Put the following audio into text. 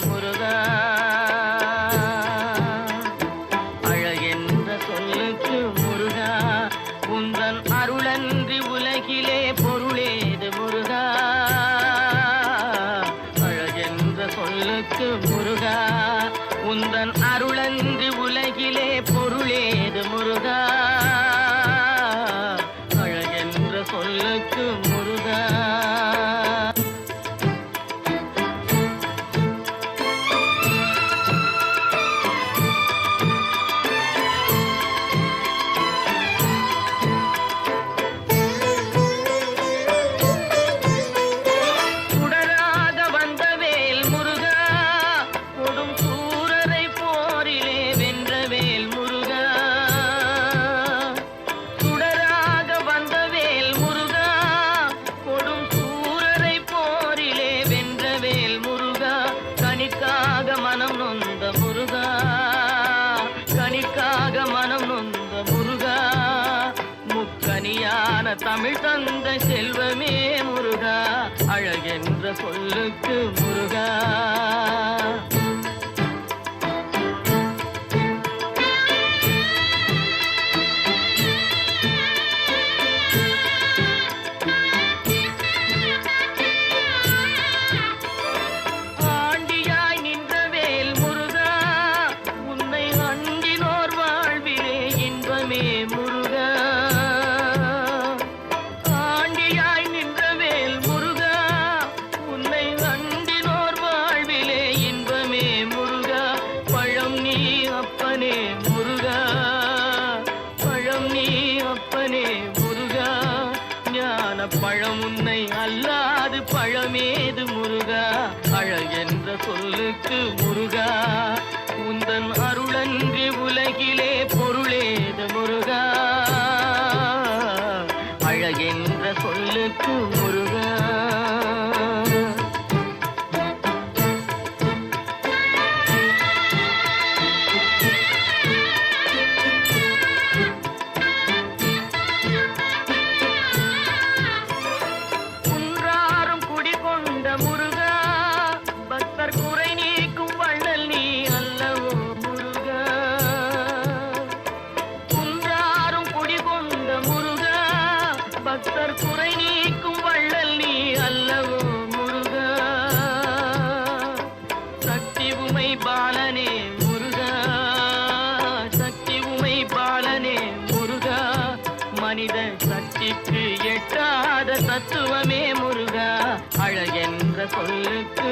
முருகா, அழகென்ற சொல்லுக்கு முருகா, உந்தன் அருளன்றி உலகிலே பொருளேது முருகா, அழகென்ற சொல்லுக்கு முருகா, உந்தன் அருளன்றி உலகிலே பொருளேது முருகா, அழகென்ற சொல்லுக்கு முருகா. கனிக்காக மனம் நொந்த முருகா, கனிக்காக மனம் நொந்த முருகா, முக்கனியான தமிழ் தந்த செல்வமே முருகா, அழகென்ற சொல்லுக்கு முருகா. முருகா, ஆண்டியாய் நின்றவேல் முருகா, உன்னை அண்டினோர் வாழ்விலே இன்பமே முருகா, பழம் நீ அப்பனே முருகா, பழம் நீ அப்பனே முருகா, ஞான பழம் உன்னை அல்லாது பழமேது முருகா, அழகென்ற சொல்லுக்கு முருகா, உந்தன் அருளன்றி உலகிலே பொருளேது முருகா, அழகென்ற சொல்லுக்கு முருகா. குன்றாரும் குடிகொண்ட முருகா, பக்தர் குறை நீக்கும் வள்ளல் நீ அல்லவோ முருகா, குன்றாரும் குடிகொண்ட முருகா, பக்தர் குறை நீக்கும் வள்ளல் நீ அல்லவோ முருகா, சக்தி உமை பாலனே முருகா, சக்தி உமை பாலனே முருகா, மனித சக்திக்கு எட்டாத தத்துவமே முருகா, அழகென்ற சொல்லுக்கு